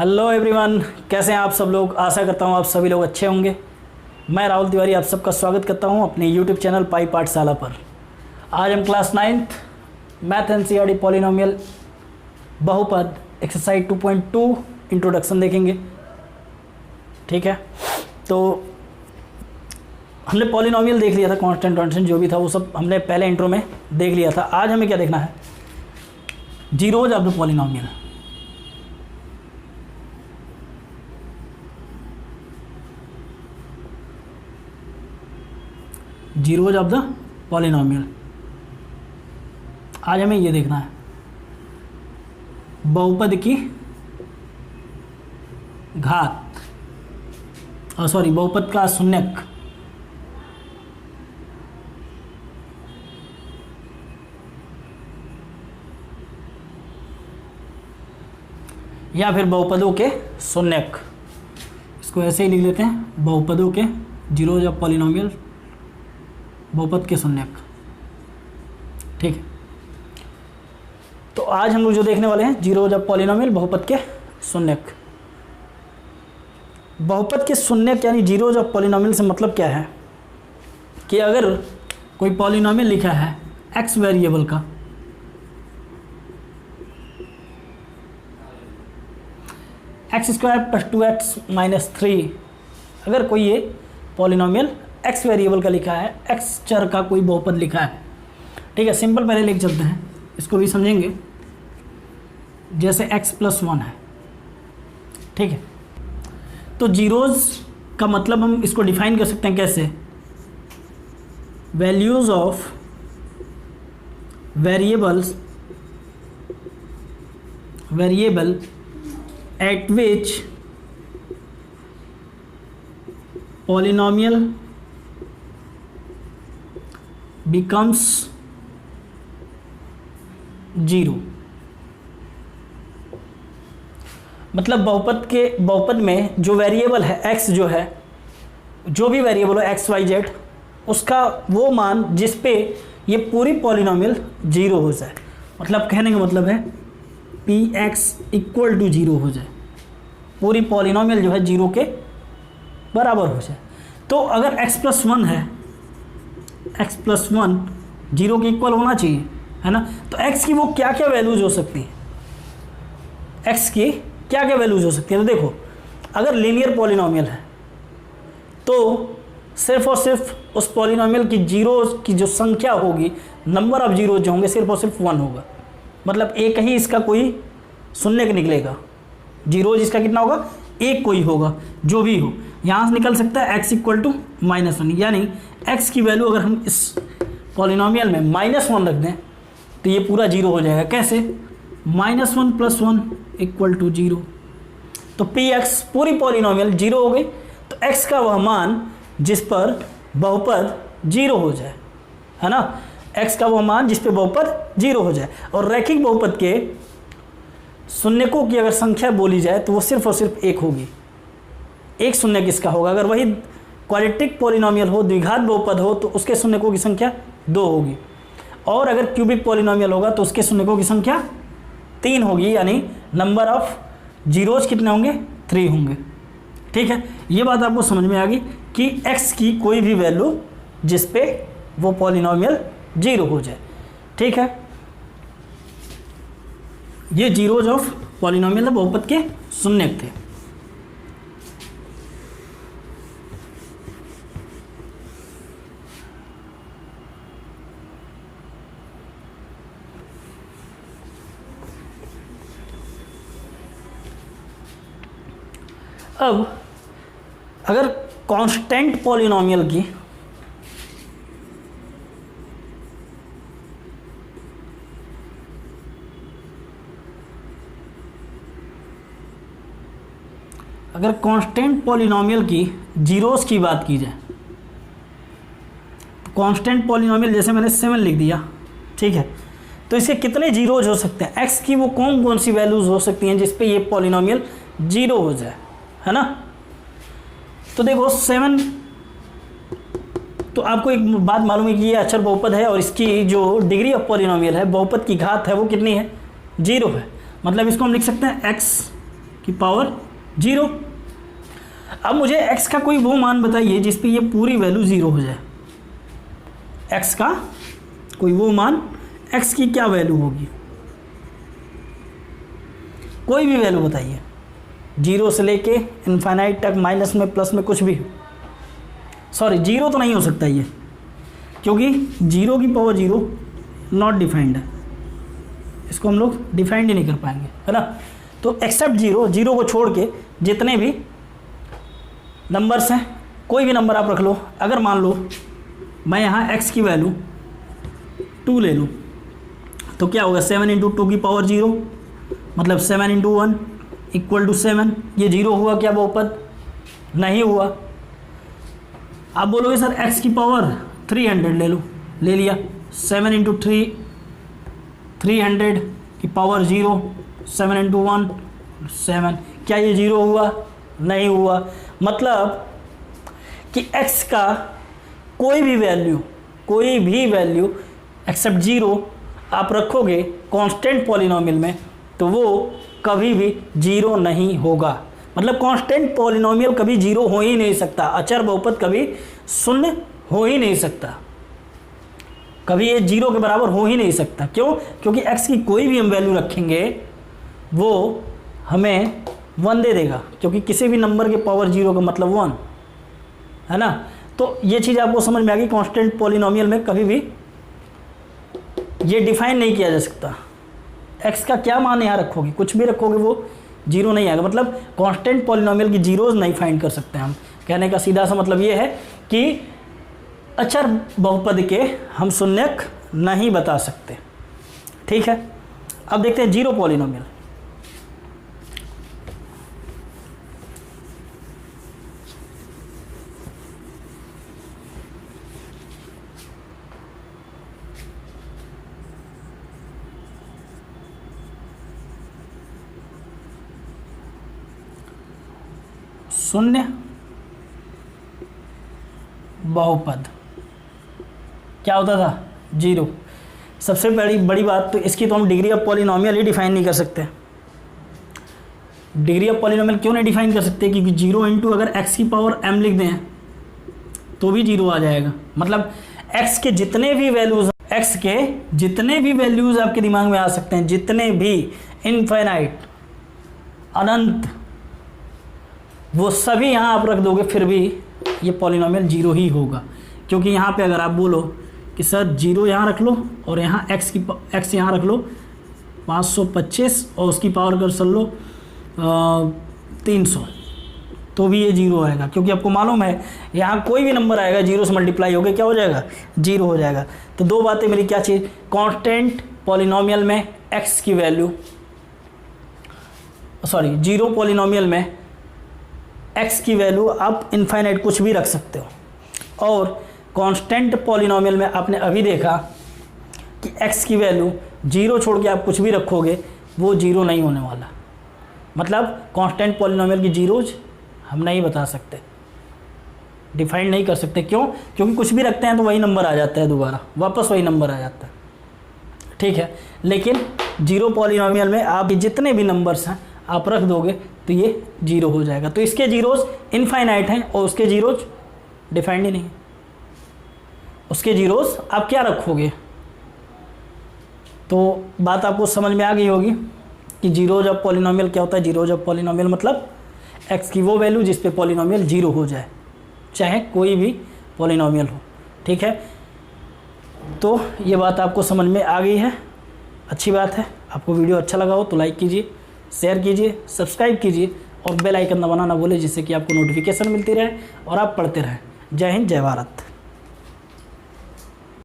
Hello everyone, कैसे हैं आप सब लोग। आशा करता हूं आप सभी लोग अच्छे होंगे। मैं राहुल तिवारी आप सबका स्वागत करता हूं अपने यूट्यूब चैनल पाई पाठशाला पर। आज हम class 9th math NCERT polynomial बहुपद एक्सरसाइज 2.2 इंट्रोडक्शन देखेंगे। ठीक है, तो हमने पॉलिनोमियल देख लिया था, कांस्टेंट जो भी था वो सब हमने पहले इंट्रो में देख लिया था। आज हमें क्या देखना है, zeros of the polynomial. Zeros of the polynomial आज हमें ये देखना है, बहुपद की घात बहुपद का शून्यक या फिर बहुपदों के शून्यक। इसको ऐसे ही लिख लेते हैं, बहुपदों के जीरोज ऑफ पॉलिनोमियल, बहुपद के शून्यक। ठीक है, तो आज हम लोग जो देखने वाले हैं जीरोज ऑफ पॉलिनोमियल बहुपद के शून्यक। बहुपद के शून्यक यानी जीरोज ऑफ पॉलिनोमियल से मतलब क्या है कि अगर कोई पॉलिनोमियल लिखा है एक्स वेरिएबल का, x² + 2x - 3, अगर कोई ये पॉलिनोमियल x वेरिएबल का लिखा है, x चर का कोई बहुपद लिखा है। ठीक है, सिंपल पहले लेके चलते हैं, इसको भी समझेंगे। जैसे x + 1 है, ठीक है, तो जीरोज का मतलब हम इसको डिफाइन कर सकते हैं कैसे, values of variable at which polynomial becomes zero. मतलब बहुपद में जो वेरिएबल है x, जो है जो भी वेरिएबल हो x y z, उसका वो मान जिस पे ये पूरी पॉलिनोमियल जीरो हो जाए। मतलब कहने का मतलब है px = 0 हो जाए, पूरी पॉलिनोमियल जो है जीरो के बराबर हो जाए। तो अगर x + 1 है, x + 1 जीरो के इक्वल होना चाहिए, है ना। तो x की वो क्या क्या वैल्यूज हो सकती हैं, x की क्या क्या वैल्यूज हो सकती है। तो देखो, अगर लीनियर पॉलिनोमियल है तो सिर्फ और सिर्फ उस पॉलिनोमियल की जीरोज की जो संख्या होगी, नंबर ऑफ जीरोज जो होंगे, सिर्फ और सिर्फ 1 होगा। मतलब एक ही इसका कोई शून्यक निकलेगा। जीरोज इसका कितना होगा, एक कोई होगा, जो भी हो यहाँ से निकल सकता है x = -1। यानी x की वैल्यू अगर हम इस पॉलिनोमियल में -1 रख दें तो ये पूरा जीरो हो जाएगा। कैसे, -1 + 1 = 0। तो px पूरी पॉलिनोमियल जीरो हो गई। तो x का वह मान जिस पर बहुपद जीरो हो जाए, है ना, x का वो मान जिस पे बहुपद जीरो हो जाए। और रैखिक बहुपद के शून्यकों की अगर संख्या बोली जाए तो वो सिर्फ और सिर्फ एक होगी, एक शून्यक इसका होगा। अगर वही क्वाड्रेटिक पॉलिनोमियल हो, द्विघात बहुपद हो, तो उसके शून्यकों की संख्या 2 होगी। और अगर क्यूबिक पॉलिनोमियल होगा तो उसके शून्यकों की संख्या 3 होगी। यानी नंबर ऑफ जीरोज कितने होंगे, 3 होंगे। ठीक है, ये बात आपको समझ में आ गई कि x की कोई भी वैल्यू जिस पे वो पॉलिनोमियल जीरो हो जाए। ठीक है, ये जीरोज ऑफ पॉलिनोमियल बहुपद के शून्यक थे। अब अगर कांस्टेंट पॉलिनोमियल की जीरोस की बात की जाए, तो कांस्टेंट पॉलिनोमियल जैसे मैंने 7 लिख दिया, ठीक है, तो इसके कितने जीरोज हो सकते हैं, x की वो कौन कौन सी वैल्यूज हो सकती हैं जिस पे ये पॉलिनोमियल जीरो हो जाए, है ना। तो देखो 7, तो आपको एक बात मालूम है कि ये अचर बहुपद है और इसकी जो डिग्री ऑफ पॉलिनोमियल है, बहुपद की घात है, वो कितनी है, 0 है। मतलब इसको हम लिख सकते हैं x की पावर 0। अब मुझे x का कोई वो मान बताइए जिस पे ये पूरी वैल्यू 0 हो जाए। x का कोई वो मान, x की क्या वैल्यू होगी, कोई भी वैल्यू बताइए, 0 से लेके इनफाइनाइट तक, माइनस में प्लस में कुछ भी। सॉरी 0 तो नहीं हो सकता ये, क्योंकि 0 की पावर 0 नॉट डिफाइंड है, इसको हम लोग डिफाइंड ही नहीं कर पाएंगे, है ना। तो एक्सेप्ट 0, 0 को छोड़ के जितने भी नंबर्स हैं, कोई भी नंबर आप रख लो। अगर मान लो मैं यहाँ x की वैल्यू 2 ले लूँ तो क्या होगा, 7 इंटू 2 की पावर 0, मतलब 7 इंटू 1 इक्वल टू 7। ये 0 हुआ क्या बहुपद? नहीं हुआ। आप बोलोगे सर x की पावर 300 ले लो, ले लिया, 7 इंटू 3 300 की पावर 0, 7 इंटू 1 7। क्या ये 0 हुआ? नहीं हुआ। मतलब कि x का कोई भी वैल्यू एक्सेप्ट 0 आप रखोगे कांस्टेंट पॉलिनोमियल में तो वो कभी भी 0 नहीं होगा। मतलब कांस्टेंट पॉलिनोमियल कभी 0 हो ही नहीं सकता, अचर बहुपद कभी शून्य हो ही नहीं सकता, कभी ये 0 के बराबर हो ही नहीं सकता। क्यों? क्योंकि x की कोई भी हम वैल्यू रखेंगे वो हमें 1 दे देगा, क्योंकि किसी भी नंबर के पावर 0 का मतलब 1 है ना। तो ये चीज़ आपको समझ में आ गई, कांस्टेंट पॉलिनोमियल में कभी भी ये डिफाइन नहीं किया जा सकता। x का क्या मान यहाँ रखोगे, कुछ भी रखोगे वो 0 नहीं आएगा। मतलब कांस्टेंट पॉलिनोमियल की जीरोज नहीं फाइंड कर सकते हम। कहने का सीधा सा मतलब ये है कि अचर बहुपद के हम शून्यक नहीं बता सकते। ठीक है, अब देखते हैं जीरो पॉलिनोमियल। शून्य बहुपद क्या होता था? 0। सबसे बड़ी बात तो इसकी तो हम degree of polynomial he define नहीं कर सकते। डिग्री ऑफ पॉलिनोमियल क्यों नहीं डिफाइन कर सकते? क्योंकि 0 इंटू अगर x की पावर m लिख दें तो भी 0 आ जाएगा। मतलब x के जितने भी वैल्यूज आपके दिमाग में आ सकते हैं, जितने भी इनफाइनाइट, अनंत, वो सभी यहाँ आप रख दोगे फिर भी ये पॉलिनोमियल 0 ही होगा। क्योंकि यहाँ पे अगर आप बोलो कि सर 0 यहाँ रख लो और यहाँ x यहाँ रख लो 525 और उसकी पावर कर चल लो 300, तो भी ये 0 आएगा। क्योंकि आपको मालूम है यहाँ कोई भी नंबर आएगा 0 से मल्टीप्लाई होकर क्या हो जाएगा? 0 हो जाएगा। तो दो बातें मेरी क्या चीज़, कांस्टेंट पॉलिनोमियल में x की वैल्यू, सॉरी जीरो पॉलिनोमियल में x की वैल्यू आप इनफाइनाइट कुछ भी रख सकते हो, और कांस्टेंट पॉलिनोमियल में आपने अभी देखा कि x की वैल्यू 0 छोड़ के आप कुछ भी रखोगे वो 0 नहीं होने वाला। मतलब कांस्टेंट पॉलिनोमियल की जीरोज हम नहीं बता सकते, डिफाइन नहीं कर सकते। क्यों? क्योंकि कुछ भी रखते हैं तो वही नंबर आ जाता है, दोबारा वापस वही नंबर आ जाता है। ठीक है, लेकिन जीरो पॉलिनोमियल में आप जितने भी नंबर्स हैं आप रख दोगे तो ये 0 हो जाएगा। तो इसके जीरोज इनफाइनाइट हैं और उसके जीरोज डिफाइंड ही नहीं है। उसके जीरोज आप क्या रखोगे? तो बात आपको समझ में आ गई होगी कि जीरोज ऑफ पॉलिनोमियल क्या होता है। जीरोज ऑफ पॉलिनोमियल मतलब x की वो वैल्यू जिस पे पॉलिनोमियल 0 हो जाए, चाहे कोई भी पॉलिनोमियल हो। ठीक है, तो ये बात आपको समझ में आ गई है, अच्छी बात है। आपको वीडियो अच्छा लगा हो तो लाइक कीजिए, शेयर कीजिए, सब्सक्राइब कीजिए और बेल आइकन दबाना ना भूलें, जिससे कि आपको नोटिफिकेशन मिलती रहे और आप पढ़ते रहें। जय हिंद, जय भारत।